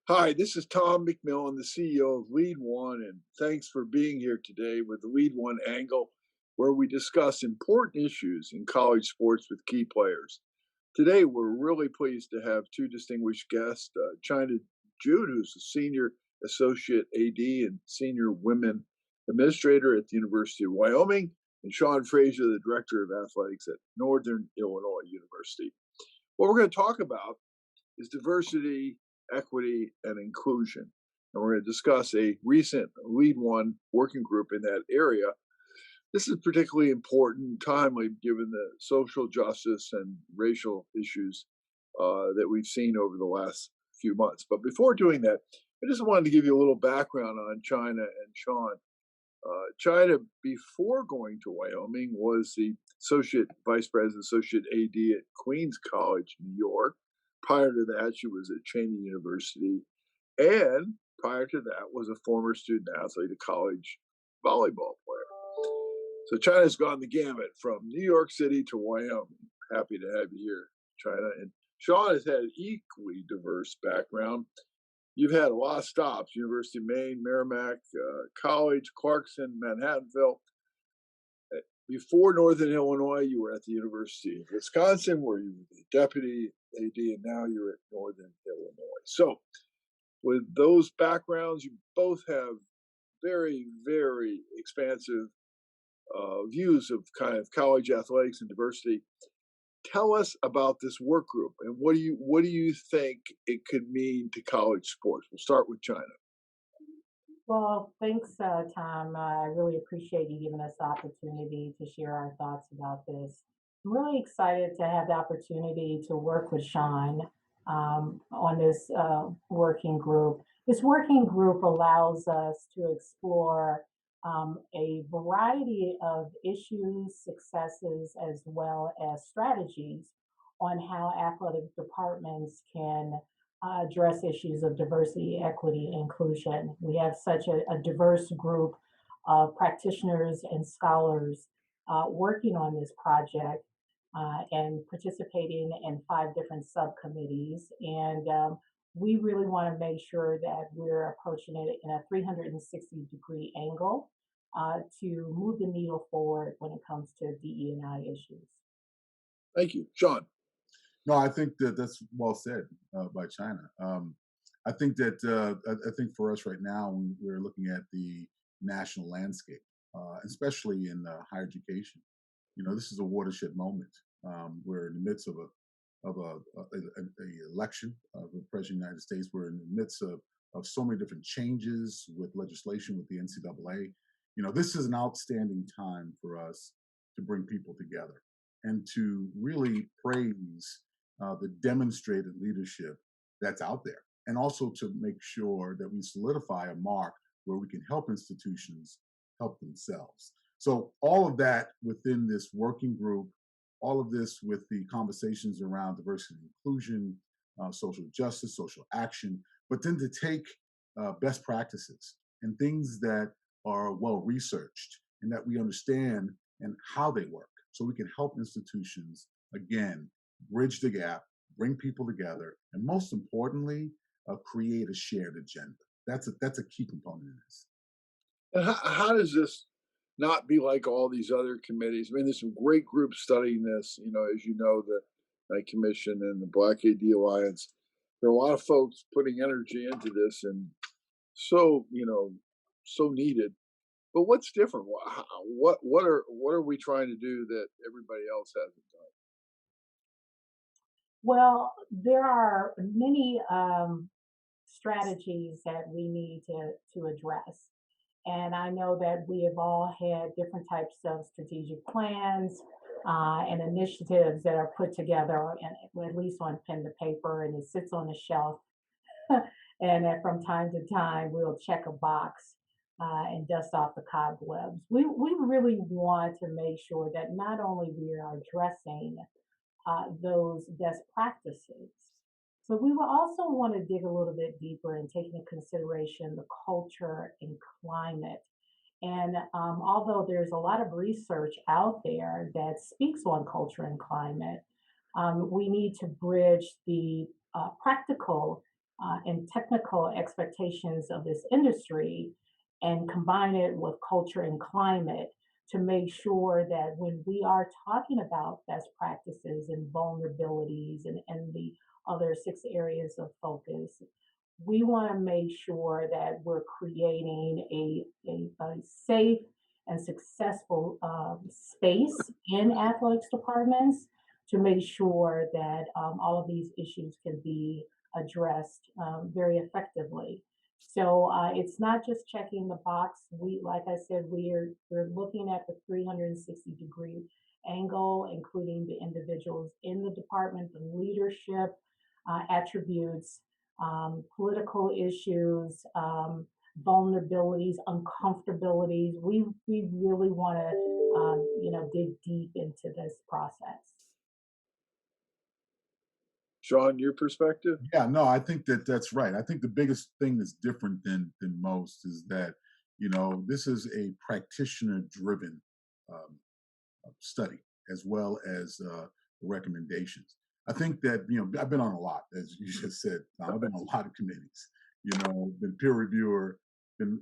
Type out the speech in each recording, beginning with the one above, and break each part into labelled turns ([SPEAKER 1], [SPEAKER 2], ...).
[SPEAKER 1] Hi, this is Tom McMillan, the CEO of LEAD1, and thanks for being here today with the LEAD1 angle, where we discuss important issues in college sports with key players. Today, we're really pleased to have two distinguished guests, China Jude, who's a senior associate AD and senior women administrator at the University of Wyoming, and Sean Frazier, the director of athletics at Northern Illinois University. What we're going to talk about is diversity, equity, and inclusion. And we're going to discuss a recent LEAD1 working group in that area. This is particularly important and timely given the social justice and racial issues that we've seen over the last few months. But before doing that, I just wanted to give you a little background on China and Sean. China, before going to Wyoming, was the associate vice president, associate AD at Queens College, New York. Prior to that, she was at Cheney University. And prior to that, was a former student athlete, a college volleyball player. So China's gone the gamut from New York City to Wyoming. Happy to have you here, China. And Sean has had an equally diverse background. You've had a lot of stops: University of Maine, Merrimack College, Clarkson, Manhattanville. Before Northern Illinois, you were at the University of Wisconsin, where you were the deputy AD, and now you're at Northern Illinois. So, with those backgrounds, you both have very, very expansive views of kind of college athletics and diversity. Tell us about this work group, and what do you think it could mean to college sports? We'll start with China.
[SPEAKER 2] Well, thanks, Tom. I really appreciate you giving us the opportunity to share our thoughts about this. I'm really excited to have the opportunity to work with Sean on this working group. This working group allows us to explore a variety of issues, successes, as well as strategies on how athletic departments can address issues of diversity, equity, and inclusion. We have such a diverse group of practitioners and scholars working on this project and participating in 5 different subcommittees. And we really want to make sure that we're approaching it in a 360-degree angle to move the needle forward when it comes to DE&I issues.
[SPEAKER 1] Thank you, Sean.
[SPEAKER 3] No, I think that that's well said by China. I think that I think for us right now, when we're looking at the national landscape, especially in higher education. This is a watershed moment. We're in the midst of a election of the president of the United States. We're in the midst of so many different changes with legislation with the NCAA. This is an outstanding time for us to bring people together and to really praise the demonstrated leadership that's out there, and also to make sure that we solidify a mark where we can help institutions help themselves. So all of that within this working group, all of this with the conversations around diversity and inclusion, social justice, social action, but then to take best practices and things that are well researched and that we understand and how they work, so we can help institutions again bridge the gap, bring people together, and most importantly, create a shared agenda. That's a key component in this.
[SPEAKER 1] And how does this not be like all these other committees? I mean, there's some great groups studying this. As you know, the Knight Commission and the Black AD Alliance. There are a lot of folks putting energy into this, and so so needed. But what's different? What are we trying to do that everybody else hasn't done?
[SPEAKER 2] Well, there are many strategies that we need to address. And I know that we have all had different types of strategic plans and initiatives that are put together, and at least on pen to paper, and it sits on the shelf. And then from time to time, we'll check a box and dust off the cobwebs. We really want to make sure that not only we are addressing those best practices. So we will also want to dig a little bit deeper and take into consideration the culture and climate. And although there's a lot of research out there that speaks on culture and climate, we need to bridge the practical and technical expectations of this industry and combine it with culture and climate to make sure that when we are talking about best practices and vulnerabilities and the other 6 areas of focus, we want to make sure that we're creating a safe and successful space in athletics departments to make sure that all of these issues can be addressed very effectively. So it's not just checking the box. We, like I said, we're looking at the 360-degree angle, including the individuals in the department, the leadership attributes, political issues, vulnerabilities, uncomfortabilities. We really want to dig deep into this process.
[SPEAKER 1] Sean, your perspective?
[SPEAKER 3] Yeah, no, I think that that's right. I think the biggest thing that's different than most is that this is a practitioner-driven um, study as well as recommendations. I think that I've been on a lot, as you just said. I've been on a lot of committees. Been peer reviewer, been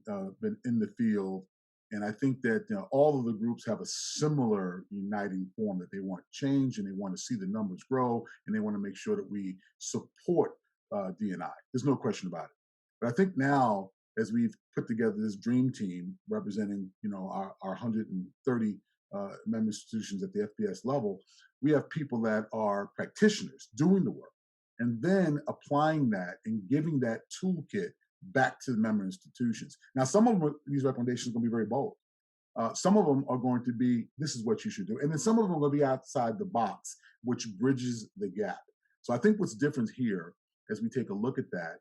[SPEAKER 3] in the field, and I think that all of the groups have a similar uniting form that they want change and they want to see the numbers grow and they want to make sure that we support D&I. There's no question about it. But I think now, as we've put together this dream team representing our 130 member institutions at the FBS level, we have people that are practitioners doing the work and then applying that and giving that toolkit back to the member institutions. Now, some of these recommendations are going to be very bold. Some of them are going to be, this is what you should do. And then some of them are going to be outside the box, which bridges the gap. So I think what's different here, as we take a look at that,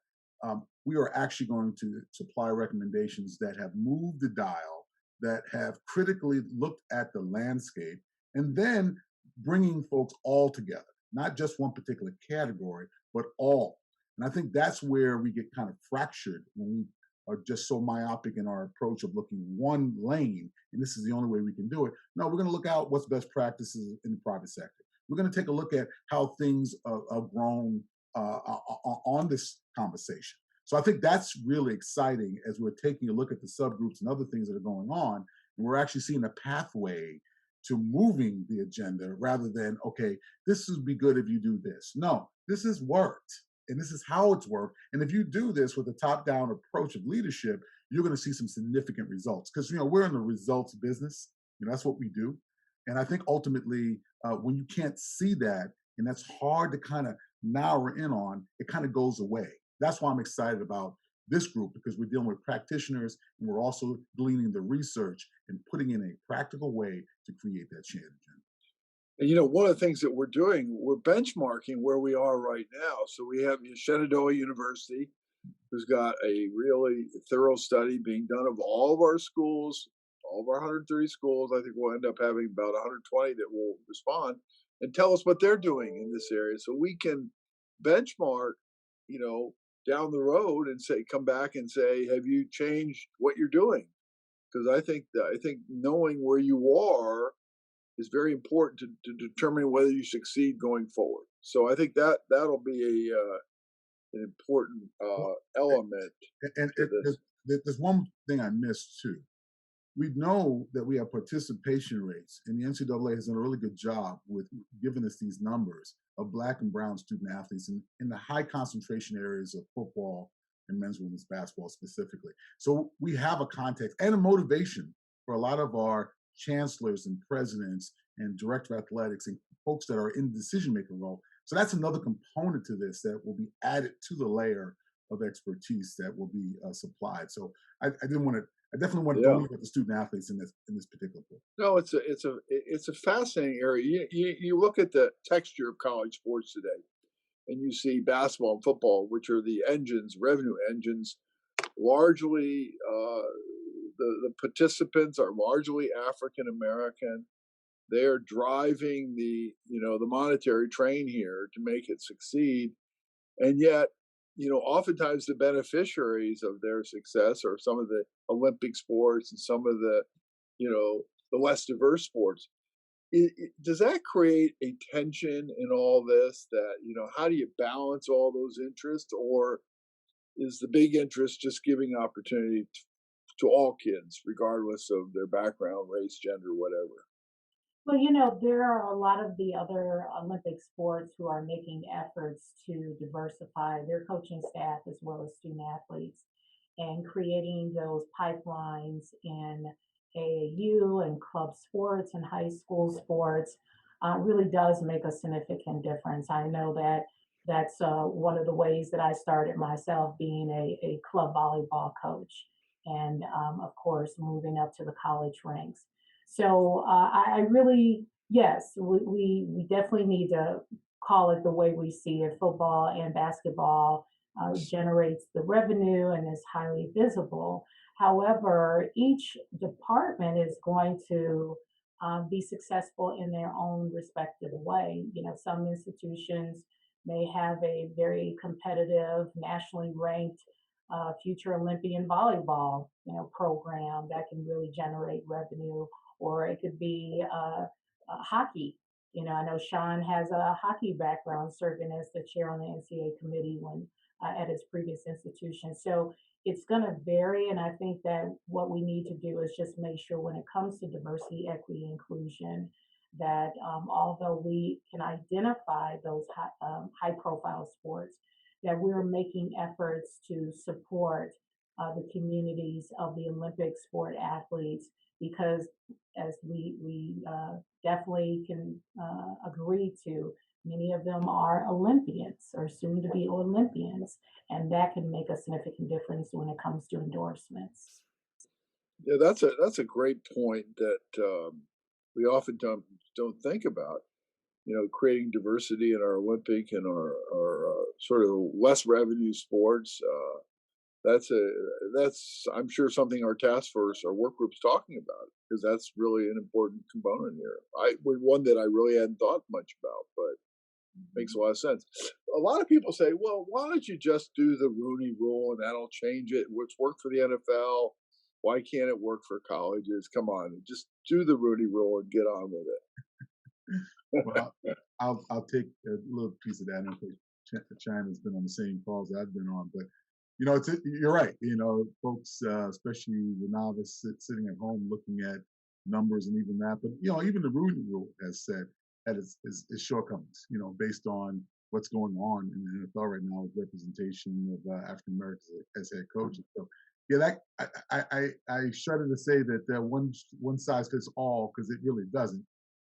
[SPEAKER 3] we are actually going to supply recommendations that have moved the dial, that have critically looked at the landscape, and then bringing folks all together, not just one particular category, but all. And I think that's where we get kind of fractured when we are just so myopic in our approach of looking one lane, and this is the only way we can do it. No, we're going to look out what's best practices in the private sector. We're going to take a look at how things are grown on this conversation. So I think that's really exciting as we're taking a look at the subgroups and other things that are going on, and we're actually seeing a pathway to moving the agenda rather than, okay, this would be good if you do this. No, this has worked. And this is how it's worked. And if you do this with a top-down approach of leadership, you're going to see some significant results. Because we're in the results business. That's what we do. And I think ultimately, when you can't see that, and that's hard to kind of narrow in on, it kind of goes away. That's why I'm excited about this group, because we're dealing with practitioners and we're also gleaning the research and putting in a practical way to create that shared agenda.
[SPEAKER 1] And one of the things that we're doing, we're benchmarking where we are right now. So we have Shenandoah University, who's got a really thorough study being done of all of our schools, all of our 130 schools. I think we'll end up having about 120 that will respond and tell us what they're doing in this area, so we can benchmark, down the road and come back and say, have you changed what you're doing? Because I think knowing where you are is very important to determine whether you succeed going forward. So I think that'll be an important
[SPEAKER 3] Well,
[SPEAKER 1] element to this.
[SPEAKER 3] there's one thing I missed too. We know that we have participation rates, and the NCAA has done a really good job with giving us these numbers of Black and brown student athletes in the high concentration areas of football and men's and women's basketball specifically. So we have a context and a motivation for a lot of our chancellors and presidents and director of athletics and folks that are in the decision-making role. So that's another component to this that will be added to the layer of expertise that will be supplied. So I definitely want to
[SPEAKER 1] Yeah.
[SPEAKER 3] leave with the student athletes in this particular book.
[SPEAKER 1] No, it's a fascinating area. You look at the texture of college sports today, and you see basketball and football, which are the engines, revenue engines, largely the participants are largely African American. They are driving the monetary train here to make it succeed, and yet oftentimes the beneficiaries of their success are some of the Olympic sports and some of the less diverse sports. Does that create a tension in all this? That how do you balance all those interests, or is the big interest just giving opportunity to all kids, regardless of their background, race, gender, whatever?
[SPEAKER 2] Well, there are a lot of the other Olympic sports who are making efforts to diversify their coaching staff as well as student athletes and creating those pipelines in AAU and club sports and high school sports really does make a significant difference. I know that that's one of the ways that I started myself being a club volleyball coach and, of course, moving up to the college ranks. So I really, yes, we definitely need to call it the way we see it. Football and basketball generates the revenue and is highly visible. However, each department is going to be successful in their own respective way. Some institutions may have a very competitive, nationally ranked future Olympian volleyball, program that can really generate revenue, or it could be hockey. I know Sean has a hockey background, serving as the chair on the NCAA committee when at his previous institution. So it's going to vary, and I think that what we need to do is just make sure when it comes to diversity, equity, inclusion, that although we can identify those high-profile sports, that we're making efforts to support the communities of the Olympic sport athletes because as we definitely can agree to, many of them are Olympians or soon to be Olympians, and that can make a significant difference when it comes to endorsements.
[SPEAKER 1] Yeah, that's a great point that we often don't think about. Creating diversity in our Olympic and our sort of less revenue sports. That's I'm sure something our task force, our work group's talking about because that's really an important component here. One that I really hadn't thought much about, but makes a lot of sense. A lot of people say, "Well, why don't you just do the Rooney Rule and that'll change it? What's worked for the NFL? Why can't it work for colleges? Come on, just do the Rooney Rule and get on with
[SPEAKER 3] Well,
[SPEAKER 1] it."
[SPEAKER 3] I'll take a little piece of that. I know China's been on the same calls I've been on, but you're right. Folks, especially the novice sitting at home looking at numbers and even that, but even the Rooney Rule has said that its shortcomings. Based on what's going on in the NFL right now with representation of African Americans as head coaches. So yeah, that I shudder to say that one size fits all because it really doesn't.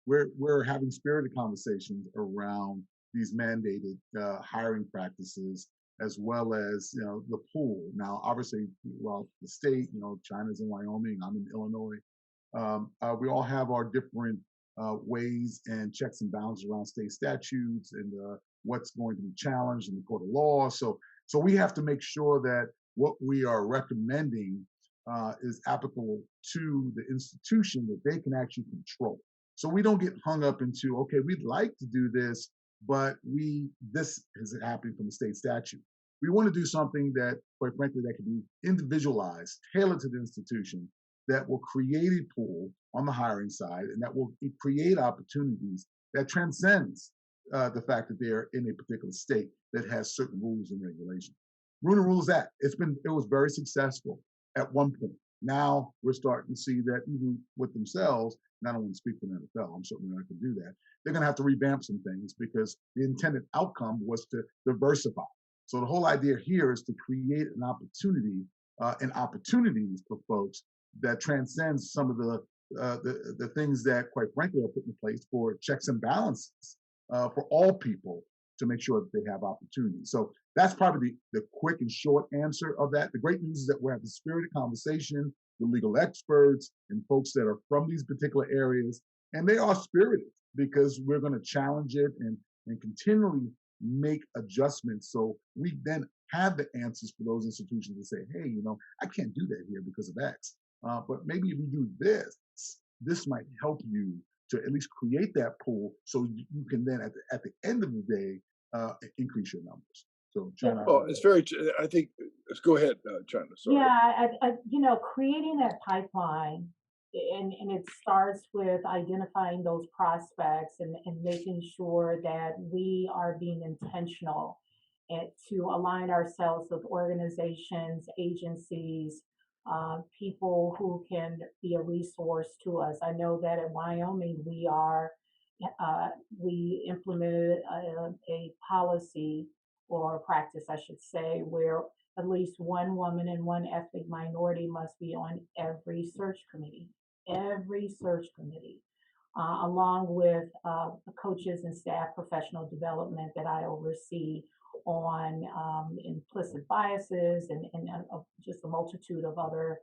[SPEAKER 3] We're having spirited conversations around these mandated hiring practices as well as the pool. Now, obviously, well, the state, China's in Wyoming, I'm in Illinois. We all have our different ways and checks and balances around state statutes and what's going to be challenged in the court of law. So we have to make sure that what we are recommending is applicable to the institution that they can actually control. So we don't get hung up into, okay, we'd like to do this, but this is happening from the state statute. We want to do something that, quite frankly, that can be individualized, tailored to the institution, that will create a pool on the hiring side, and that will create opportunities that transcends the fact that they're in a particular state that has certain rules and regulations. Rooney Rule is that. It was very successful at one point. Now we're starting to see that even with themselves, and I don't want to speak for the NFL, I'm certainly not going to do that. They're going to have to revamp some things because the intended outcome was to diversify. So the whole idea here is to create an opportunity and opportunities for folks that transcends some of the things that, quite frankly, are put in place for checks and balances for all people to make sure that they have opportunities. So that's probably the quick and short answer of that. The great news is that we're having a spirited conversation with legal experts and folks that are from these particular areas, and they are spirited because we're going to challenge it and continually make adjustments. So we then have the answers for those institutions to say, hey, I can't do that here because of X. But maybe if you do this might help you to at least create that pool so you can then at the end of the day increase your numbers. So China.
[SPEAKER 1] Oh, it's very. I think. Go ahead, China. Sorry.
[SPEAKER 2] Yeah, creating that pipeline, and it starts with identifying those prospects and making sure that we are being intentional and to align ourselves with organizations, agencies, people who can be a resource to us. I know that in Wyoming uh, we implemented a policy or practice, I should say, where at least one woman and one ethnic minority must be on every search committee, along with coaches and staff professional development that I oversee on implicit biases and just a multitude of other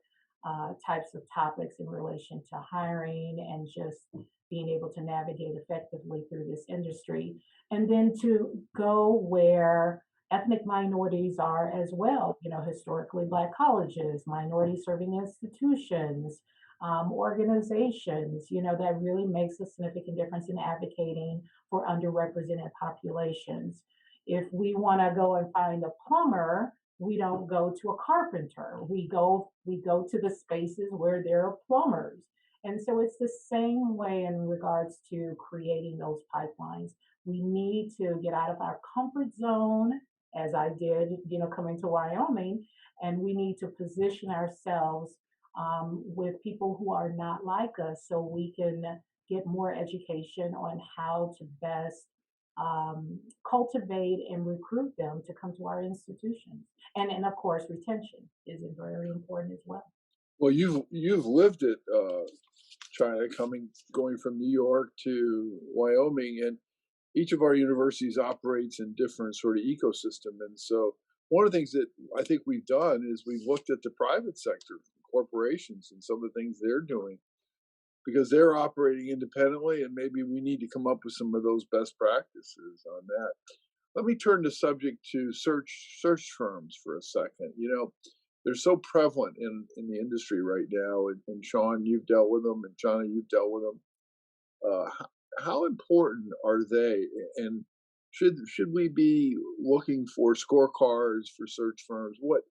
[SPEAKER 2] types of topics in relation to hiring and just being able to navigate effectively through this industry. And then to go where ethnic minorities are as well, historically Black colleges, minority serving institutions, organizations, that really makes a significant difference in advocating for underrepresented populations. If we want to go and find a plumber, we don't go to a carpenter. We go to the spaces where there are plumbers. And so it's the same way in regards to creating those pipelines. We need to get out of our comfort zone, as I did, coming to Wyoming, and we need to position ourselves with people who are not like us so we can get more education on how to best cultivate and recruit them to come to our institutions. And of course, retention is very important as well.
[SPEAKER 1] Well, you've lived it, China, going from New York to Wyoming, and each of our universities operates in different sort of ecosystem. And so, one of the things that I think we've done is we've looked at the private sector, corporations, and some of the things they're doing because they're operating independently, and maybe we need to come up with some of those best practices on that. Let me turn the subject to search firms for a second. They're so prevalent in the industry right now, and Sean, you've dealt with them, and China, you've dealt with them. How important are they, and should we be looking for scorecards for search firms? What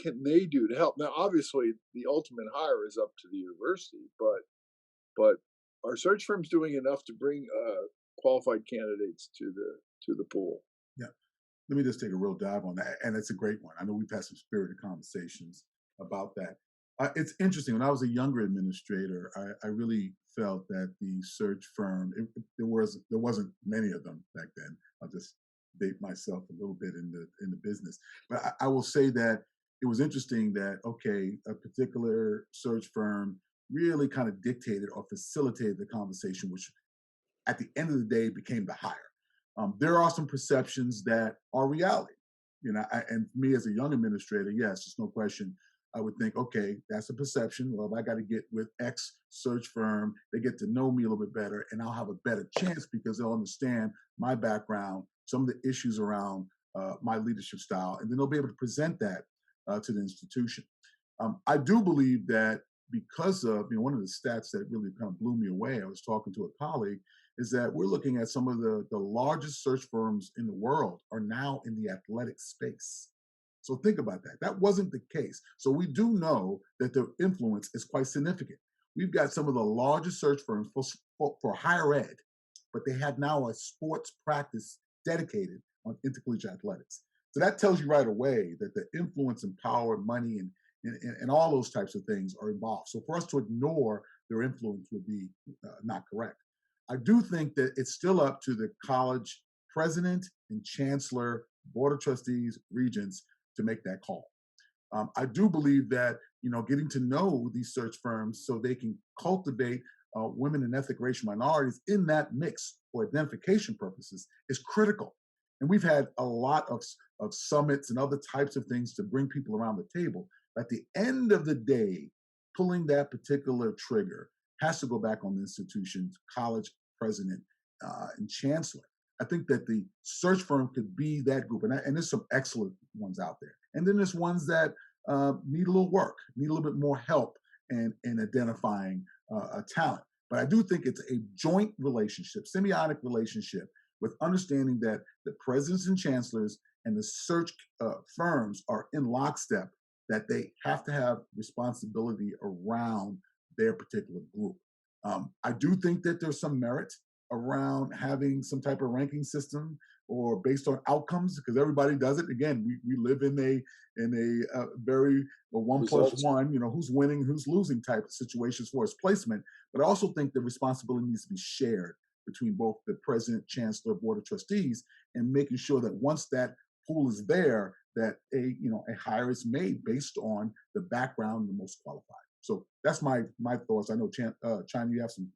[SPEAKER 1] can they do to help? Now, obviously, the ultimate hire is up to the university, but are search firms doing enough to bring qualified candidates to the pool?
[SPEAKER 3] Yeah. Let me just take a real dive on that. And it's a great one. I know we've had some spirited conversations about that. It's interesting. When I was a younger administrator, I really felt that the search firm, there wasn't many of them back then. I'll just date myself a little bit in the business. But I will say that it was interesting that, okay, a particular search firm really kind of dictated or facilitated the conversation, which at the end of the day became the hire. There are some perceptions that are reality. And me as a young administrator, yes, there's no question. I would think, okay, that's a perception. Well, I got to get with X search firm, they get to know me a little bit better, and I'll have a better chance because they'll understand my background, some of the issues around my leadership style, and then they'll be able to present that to the institution. I do believe that because of one of the stats that really kind of blew me away. I was talking to a colleague is that we're looking at some of the largest search firms in the world are now in the athletic space. So think about that. That wasn't the case. So we do know that their influence is quite significant. We've got some of the largest search firms for higher ed, but they have now a sports practice dedicated on intercollegiate athletics. So that tells you right away that the influence and power, money, and all those types of things are involved. So for us to ignore their influence would be not correct. I do think that it's still up to the college president and chancellor, board of trustees, regents to make that call. I do believe that getting to know these search firms so they can cultivate women and ethnic racial minorities in that mix for identification purposes is critical. And we've had a lot of summits and other types of things to bring people around the table. At the end of the day, pulling that particular trigger has to go back on the institution's college president and chancellor. I think that the search firm could be that group, and there's some excellent ones out there. And then there's ones that need a little work, need a little bit more help in identifying a talent. But I do think it's a joint relationship, semiotic relationship, with understanding that the presidents and chancellors and the search firms are in lockstep, that they have to have responsibility around their particular group. I do think that there's some merit around having some type of ranking system or based on outcomes, because everybody does it. Again, we live in a very a one plus
[SPEAKER 1] Results.
[SPEAKER 3] one, who's winning, who's losing type of situations for its placement. But I also think the responsibility needs to be shared between both the president, chancellor, board of trustees, and making sure that once that pool is there, that a hire is made based on the background, the most qualified. So that's my thoughts. I know China, you have some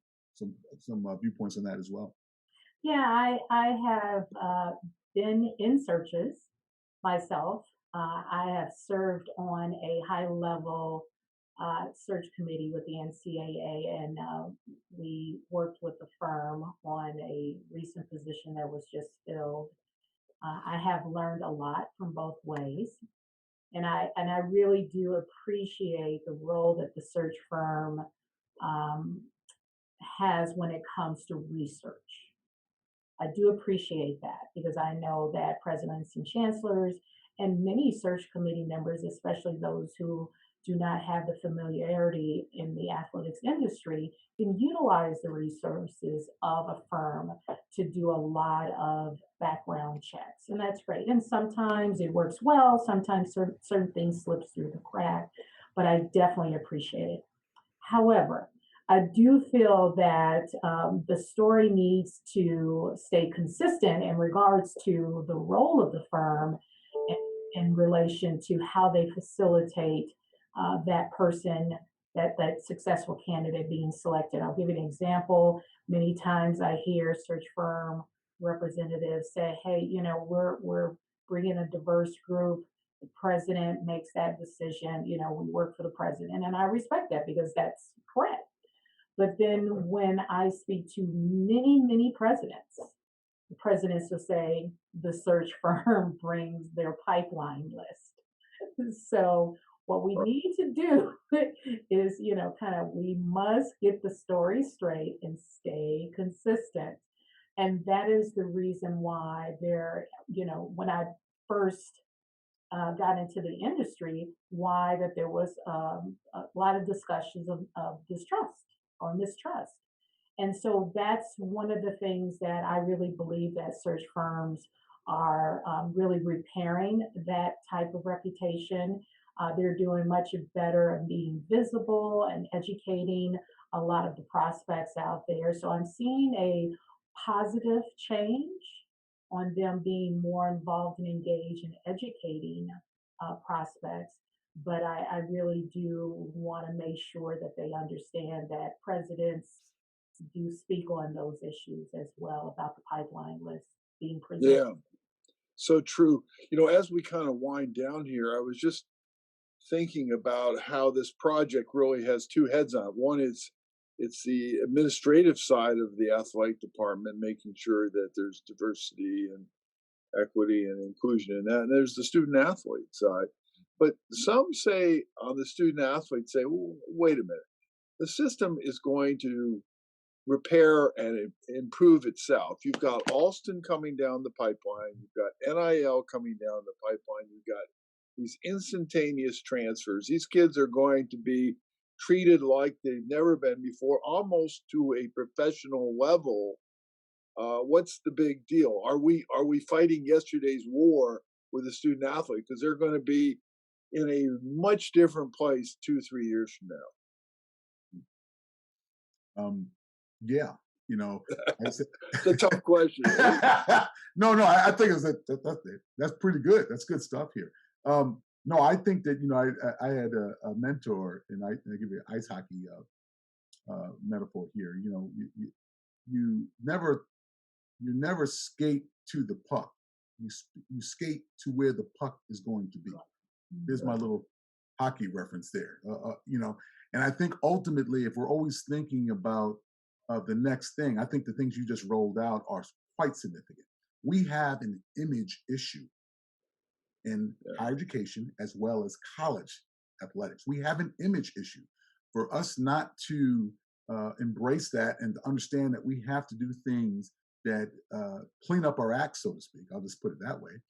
[SPEAKER 3] viewpoints on that as well.
[SPEAKER 2] Yeah, I have been in searches myself. I have served on a high level search committee with the NCAA, and we worked with the firm on a recent position that was just filled. I have learned a lot from both ways, and I really do appreciate the role that the search firm um, has when it comes to research. I do appreciate that because I know that presidents and chancellors and many search committee members, especially those who do not have the familiarity in the athletics industry, can utilize the resources of a firm to do a lot of background checks. And that's great. And sometimes it works well, sometimes certain things slips through the crack, but I definitely appreciate it. However, I do feel that the story needs to stay consistent in regards to the role of the firm in relation to how they facilitate that person, that successful candidate being selected. I'll give you an example. Many times I hear search firm representatives say, "Hey, we're bringing a diverse group. The president makes that decision. We work for the president," and I respect that because that's correct. But then when I speak to many, many presidents, the presidents will say the search firm brings their pipeline list. So what we need to do is, kind of, we must get the story straight and stay consistent. And that is the reason why when I first got into the industry, why that there was a lot of discussions of distrust or mistrust. And so that's one of the things that I really believe that search firms are really repairing that type of reputation. They're doing much better at being visible and educating a lot of the prospects out there. So I'm seeing a positive change on them being more involved and engaged in educating prospects. But I really do want to make sure that they understand that presidents do speak on those issues as well about the pipeline list being presented.
[SPEAKER 1] Yeah, so true. As we kind of wind down here, I was just thinking about how this project really has two heads on it. One is it's the administrative side of the athletic department, making sure that there's diversity and equity and inclusion in that. And there's the student athlete side. But some say on the student athlete say, well, wait a minute, the system is going to repair and improve itself. You've got Alston coming down the pipeline. You've got NIL coming down the pipeline. You've got these instantaneous transfers. These kids are going to be treated like they've never been before, almost to a professional level. What's the big deal? Are we fighting yesterday's war with the student athlete? Because they're going to be in a much different place 2-3 years from now.
[SPEAKER 3] Yeah, I said,
[SPEAKER 1] It's a tough question.
[SPEAKER 3] no, I think that's pretty good. That's good stuff here. No, I think that I had a mentor, and I give you an ice hockey metaphor here. You never skate to the puck. You skate to where the puck is going to be. There's my little hockey reference there. And I think ultimately, if we're always thinking about the next thing, I think the things you just rolled out are quite significant. We have an image issue in higher education as well as college athletics. We have an image issue. For us not to embrace that and to understand that we have to do things that clean up our act, so to speak, I'll just put it that way.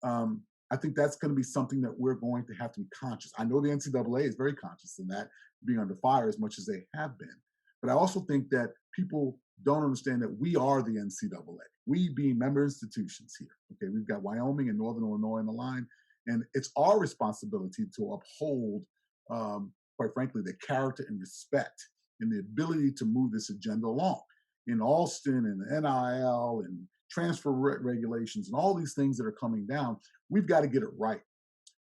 [SPEAKER 3] I think that's going to be something that we're going to have to be conscious. I know the NCAA is very conscious in that, being under fire as much as they have been. But I also think that people don't understand that we are the NCAA. we being member institutions here. Okay, we've got Wyoming and Northern Illinois on the line, and it's our responsibility to uphold, quite frankly, the character and respect and the ability to move this agenda along. In Alston and the NIL and transfer regulations and all these things that are coming down, we've got to get it right.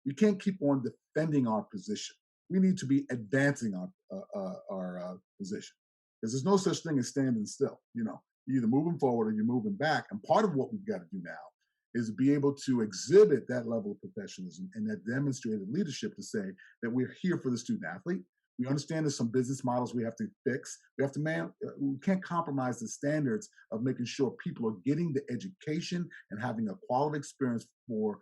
[SPEAKER 3] We can't keep on defending our position. We need to be advancing our position, because there's no such thing as standing still. You're either moving forward or you're moving back. And part of what we've got to do now is be able to exhibit that level of professionalism and that demonstrated leadership to say that we're here for the student athlete. We understand there's some business models we have to fix. We can't compromise the standards of making sure people are getting the education and having a quality experience for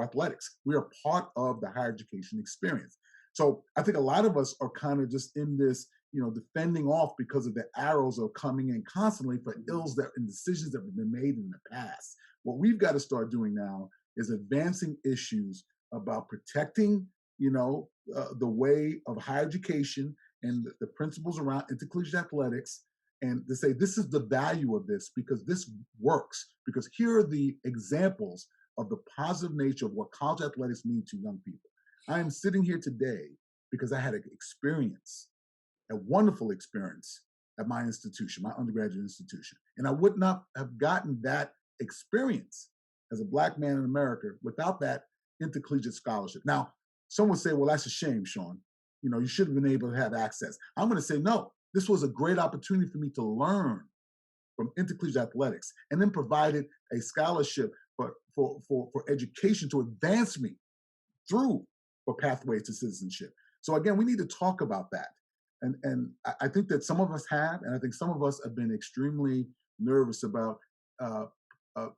[SPEAKER 3] athletics. We are part of the higher education experience. So I think a lot of us are kind of just in this, defending off because of the arrows are coming in constantly for ills and decisions that have been made in the past. What we've got to start doing now is advancing issues about protecting, the way of higher education and the principles around intercollegiate athletics, and to say this is the value of this because this works, because here are the examples of the positive nature of what college athletics mean to young people. I am sitting here today because I had an experience, a wonderful experience at my institution, my undergraduate institution. And I would not have gotten that experience as a Black man in America without that intercollegiate scholarship. Now, some would say, well, that's a shame, Sean. You should have been able to have access. I'm going to say, no, this was a great opportunity for me to learn from intercollegiate athletics, and then provided a scholarship for education to advance me through for pathways to citizenship. So again, we need to talk about that. And I think that some of us have, and I think some of us have been extremely nervous about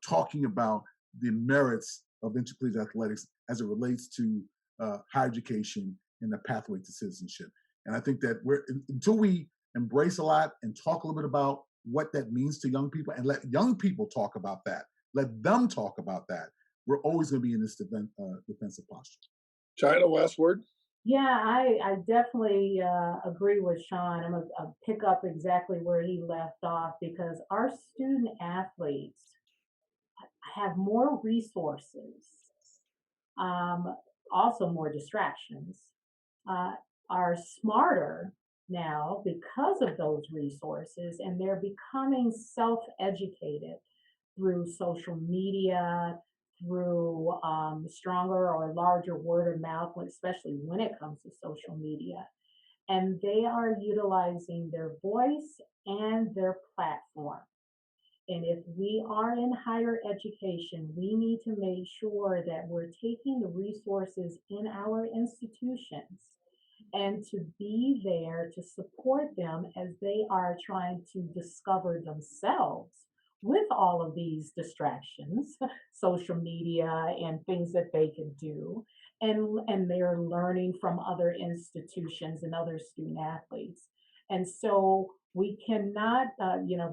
[SPEAKER 3] talking about the merits of intercollegiate athletics as it relates to higher education and the pathway to citizenship. And I think that until we embrace a lot and talk a little bit about what that means to young people and let young people talk about that, let them talk about that, we're always going to be in this defensive posture.
[SPEAKER 1] China, last word?
[SPEAKER 2] Yeah, I definitely agree with Sean. I'm going to pick up exactly where he left off, because our student athletes have more resources, also more distractions, are smarter now because of those resources, and they're becoming self-educated through social media, through stronger or larger word of mouth, especially when it comes to social media. And they are utilizing their voice and their platform. And if we are in higher education, we need to make sure that we're taking the resources in our institutions and to be there to support them as they are trying to discover themselves with all of these distractions, social media and things that they can do. And they're learning from other institutions and other student athletes. And so we cannot,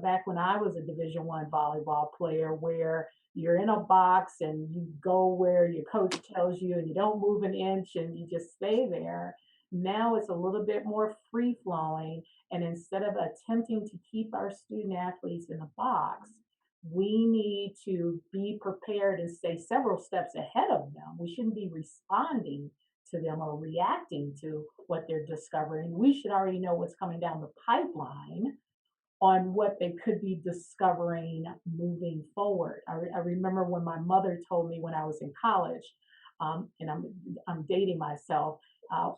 [SPEAKER 2] back when I was a Division I volleyball player, where you're in a box and you go where your coach tells you and you don't move an inch and you just stay there. Now it's a little bit more free flowing. And instead of attempting to keep our student athletes in a box, we need to be prepared and stay several steps ahead of them. We shouldn't be responding to them or reacting to what they're discovering. We should already know what's coming down the pipeline on what they could be discovering moving forward. I remember when my mother told me when I was in college, and I'm dating myself.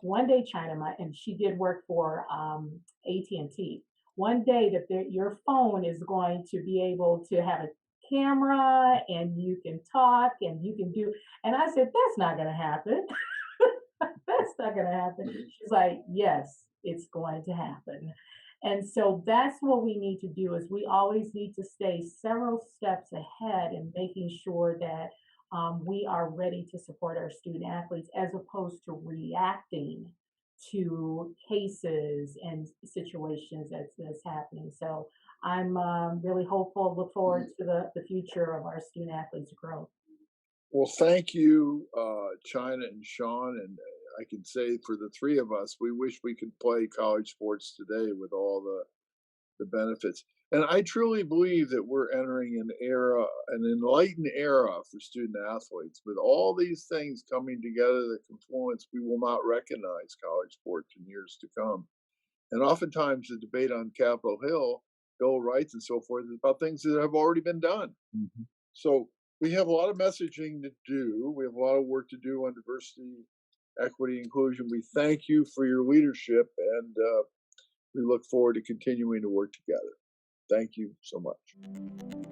[SPEAKER 2] One day, China, and she did work for AT&T. One day that your phone is going to be able to have a camera and you can talk and you can do. And I said, that's not going to happen. That's not going to happen. She's like, yes, it's going to happen. And so that's what we need to do, is we always need to stay several steps ahead in making sure that we are ready to support our student athletes, as opposed to reacting to cases and situations that's happening. So I'm really hopeful, look forward to the future of our student athletes' growth.
[SPEAKER 1] Well, thank you, China and Sean. And I can say for the three of us, we wish we could play college sports today with all the benefits. And I truly believe that we're entering an enlightened era for student athletes. With all these things coming together, the confluence, we will not recognize college sports in years to come. And oftentimes the debate on Capitol Hill, Bill of Rights and so forth, is about things that have already been done.
[SPEAKER 3] Mhm.
[SPEAKER 1] So we have a lot of messaging to do. We have a lot of work to do on diversity, equity, inclusion. We thank you for your leadership, and we look forward to continuing to work together. Thank you so much.